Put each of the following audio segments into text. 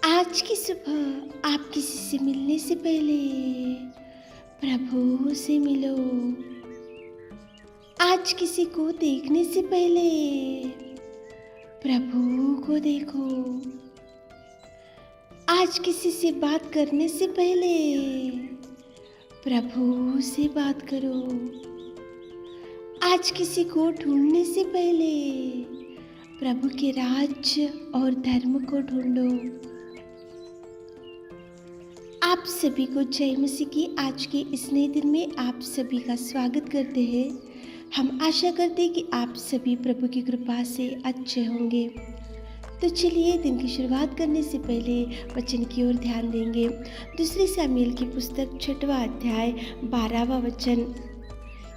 आज की सुबह आप किसी से मिलने से पहले प्रभु से मिलो। आज किसी को देखने से पहले प्रभु को देखो। आज किसी से बात करने से पहले प्रभु से बात करो। आज किसी को ढूंढने से पहले प्रभु के राज्य और धर्म को ढूंढो। आप सभी को जय मसीह की आज के इस नए दिन में आप सभी का स्वागत करते हैं। हम आशा करते हैं कि आप सभी प्रभु की कृपा से अच्छे होंगे। तो चलिए दिन की शुरुआत करने से पहले वचन की ओर ध्यान देंगे। दूसरी सामुएल की पुस्तक 6वां अध्याय 12वां वचन।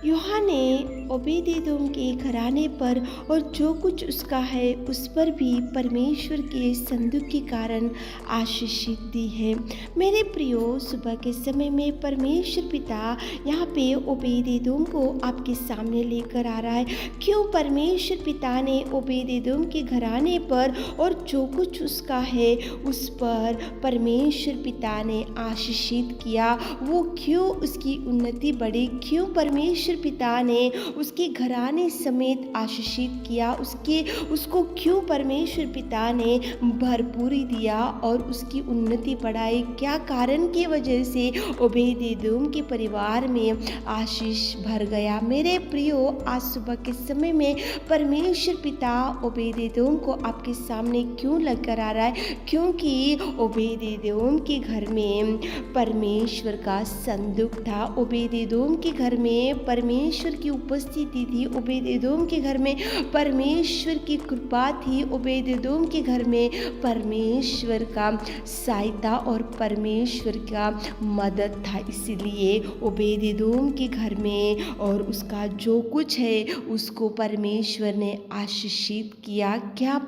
यूहन्ना ने ओबेदेदोम के घराने पर और जो कुछ उसका है उस पर भी परमेश्वर के संदूक के कारण आशीषित दी है। मेरे प्रियो, सुबह के समय में परमेश्वर पिता यहाँ पे ओबेदेदोम को आपके सामने लेकर आ रहा है। क्यों परमेश्वर पिता ने ओबेदेदोम के घराने पर और जो कुछ उसका है उस पर परमेश्वर पिता ने आशीषित किया? वो क्यों उसकी उन्नति बढ़ी? क्यों परमेश्वर पिता ने उसके घराने समेत आशीषित किया? उसको क्यों परमेश्वर पिता ने भरपूरी दिया और उसकी उन्नति बढ़ाई? क्या कारण की वजह से ओबेदेदोम के परिवार में आशीष भर गया? मेरे प्रियो, आज सुबह के समय में परमेश्वर पिता ओबेदेदोम को आपके सामने क्यों लेकर आ रहा है? क्योंकि ओबेदेदोम के घर में परमेश्वर का संदूक था। ओबेदेदोम के घर में परमेश्वर की उपस्थिति थी। ओबेदेदोम के घर में परमेश्वर की कृपा थी। ओबेदेदोम के घर में परमेश्वर का सहायता और परमेश्वर का मदद था। इसलिए ओबेदेदोम के घर में और उसका जो कुछ है उसको परमेश्वर ने आशीषित किया। क्या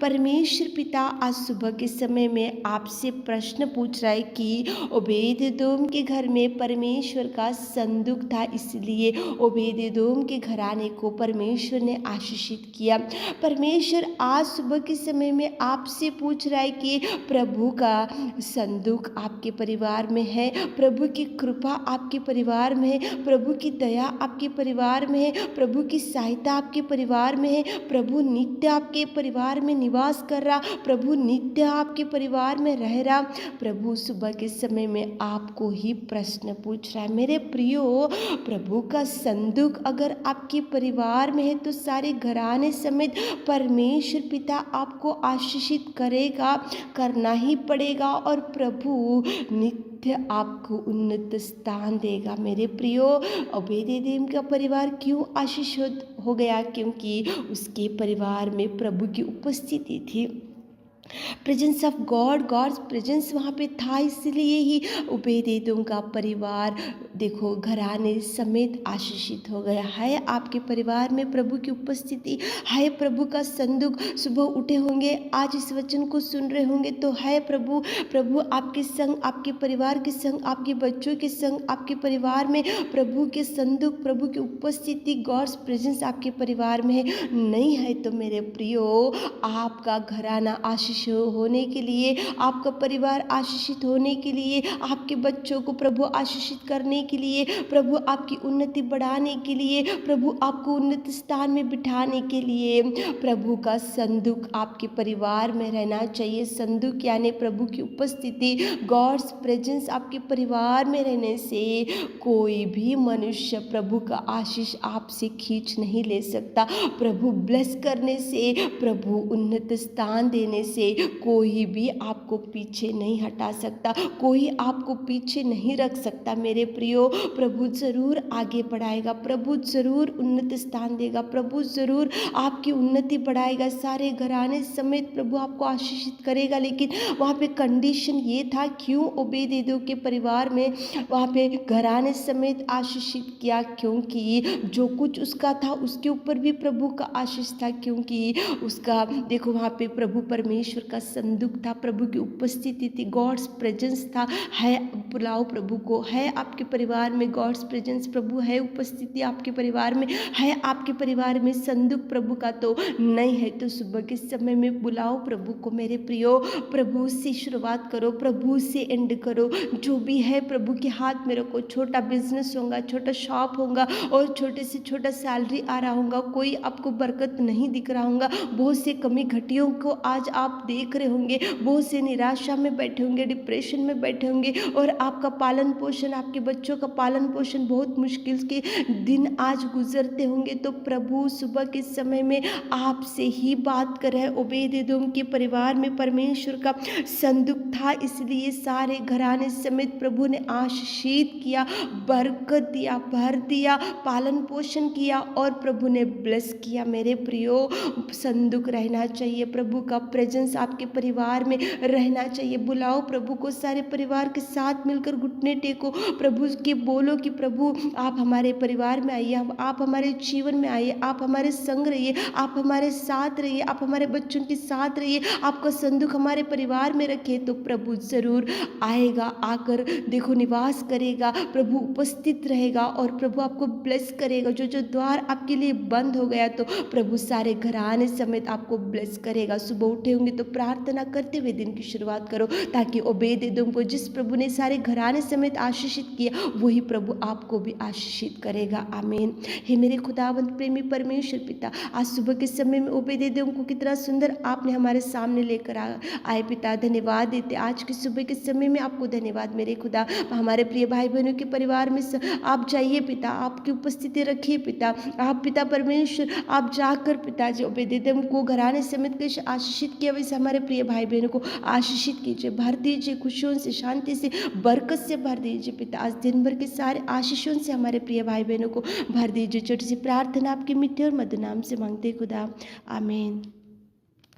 परमेश्वर पिता आज सुबह के समय में आपसे प्रश्न पूछ रहा है कि ओबेदेदोम के घर में परमेश्वर का संदूक था, इसलिए ओबेदेदोम के घराने को परमेश्वर ने आशीषित किया। परमेश्वर आज सुबह के समय में आपसे पूछ रहा है कि प्रभु का संदूक आपके परिवार में है, प्रभु की कृपा आपके परिवार में है, प्रभु की दया आपके परिवार में है, प्रभु की सहायता आपके परिवार में है, प्रभु नित्य आपके परिवार में निवास कर रहा, प्रभु नित्य आपके परिवार में रह रहा। प्रभु सुबह के समय में आपको ही प्रश्न पूछ रहा है। मेरे प्रियो, प्रभु का संदूक अगर आपके परिवार में है तो सारे घराने समेत परमेश्वर पिता आपको आशीषित करेगा, करना ही पड़ेगा, और प्रभु नित्य आपको उन्नत स्थान देगा। मेरे प्रियो, ओबेदेदोम का परिवार क्यों आशीषित हो गया? क्योंकि उसके परिवार में प्रभु की उपस्थिति थी। प्रेजेंस ऑफ गॉड्स प्रेजेंस वहाँ पे था, इसलिए ही ओबेदेदोम का परिवार देखो घराने समेत आशीषित हो गया है। आपके परिवार में प्रभु की उपस्थिति है, प्रभु का संदूक। सुबह उठे होंगे, आज इस वचन को सुन रहे होंगे तो है प्रभु आपके संग, आपके परिवार के संग, आपके बच्चों के संग, आपके परिवार में प्रभु के संदूक, प्रभु की उपस्थिति, गॉड्स प्रेजेंस आपके परिवार में है। नहीं है तो मेरे प्रियो, आपका घराना आशीष होने के लिए, आपका परिवार आशीषित होने के लिए, आपके बच्चों को प्रभु आशीषित करने के लिए, प्रभु आपकी उन्नति बढ़ाने के लिए, प्रभु आपको उन्नत स्थान में बिठाने के लिए प्रभु का संदूक आपके परिवार में रहना चाहिए। संदूक यानी प्रभु की उपस्थिति, गॉड्स प्रेजेंस आपके परिवार में रहने से कोई भी मनुष्य प्रभु का आशीष आपसे खींच नहीं ले सकता। प्रभु ब्लेस करने से, प्रभु उन्नत स्थान देने से कोई भी आपको पीछे नहीं हटा सकता, कोई आपको पीछे नहीं रख सकता। मेरे प्रियो, प्रभु जरूर आगे बढ़ाएगा, प्रभु जरूर उन्नत स्थान देगा, प्रभु जरूर आपकी उन्नति बढ़ाएगा, सारे घराने समेत प्रभु आपको आशीषित करेगा। लेकिन वहाँ पे कंडीशन ये था, क्यों ओबेदेदोम के परिवार में वहाँ पे घराने समेत आशीषित किया? क्योंकि जो कुछ उसका था उसके ऊपर भी प्रभु का आशीष था। क्योंकि उसका देखो वहाँ पे प्रभु परमेश्वर का संदूक था, प्रभु की उपस्थिति थी, गॉड्स प्रेजेंस था। है बुलाओ प्रभु को, है आपके परिवार में गॉड्स प्रेजेंस, प्रभु है उपस्थिति आपके परिवार में, है आपके परिवार में संदूक प्रभु का तो नहीं है तो सुबह के समय में बुलाओ प्रभु को मेरे प्रियो। प्रभु से शुरुआत करो, प्रभु से एंड करो। जो भी है प्रभु के हाथ में रखो। छोटा बिजनेस होगा, छोटा शॉप होगा और छोटे से छोटा सैलरी आ रहा होगा, कोई आपको बरकत नहीं दिख रहा होगा, बहुत से कमी घटियों को आज आप देख रहे होंगे, बहुत से निराशा में बैठे होंगे, डिप्रेशन में बैठे होंगे और आपका पालन पोषण, आपके बच्चों का पालन पोषण बहुत मुश्किल के दिन आज गुजरते होंगे। तो प्रभु सुबह के समय में आपसे ही बात कर रहे हैं। ओबेदेदोम के परिवार में परमेश्वर का संदूक था, इसलिए सारे घराने समेत प्रभु ने आशीषित किया, बरकत दिया, भर दिया, पालन पोषण किया और प्रभु ने ब्लेस किया। मेरे प्रियो, संदूक रहना चाहिए, प्रभु का प्रेजेंस आपके परिवार में रहना चाहिए। बुलाओ प्रभु को, सारे परिवार के साथ मिलकर घुटने टेको, प्रभु के बोलो कि प्रभु आप हमारे परिवार में आइए, आप हमारे जीवन में आइए, आप हमारे संग रहिए, आप हमारे साथ रहिए, आप हमारे बच्चों के साथ रहिए, आपका संदूक हमारे परिवार में रखे तो प्रभु जरूर आएगा, आकर देखो निवास करेगा, प्रभु उपस्थित रहेगा और प्रभु आपको ब्लेस करेगा। जो जो द्वार आपके लिए बंद हो गया तो प्रभु सारे घराने समेत आपको ब्लेस करेगा। सुबह उठे होंगे तो प्रार्थना करते हुए दिन की शुरुआत करो, ताकि ओबेदेदोम को जिस प्रभु ने सारे घराने समेत आशीषित किया वही प्रभु आपको भी आशीषित करेगा। आमीन। हे मेरे खुदावंत प्रेमी परमेश्वर पिता, आज सुबह के समय में ओबेदेदोम को कितना सुंदर आपने हमारे सामने लेकर आए पिता, धन्यवाद देते। आज की सुबह के समय में आपको धन्यवाद मेरे खुदा। हमारे प्रिय भाई बहनों के परिवार में आप जाइए पिता, आपकी उपस्थिति रखिए पिता, आप पिता परमेश्वर आप जाकर पिताजी ओबेदेदोम को घराने समेत कैसे आशीषित किया वैसे हमारे प्रिय भाई बहनों को आशीषित कीजिए, भर दीजिए, खुशियों से, शांति से, बरकत से भर दीजिए पिता। आज दिन भर के सारे आशीषों से हमारे प्रिय भाई बहनों को भर दीजिए। छोटी सी प्रार्थना आपके मीठे और मधुर नाम से मांगते खुदा, आमीन।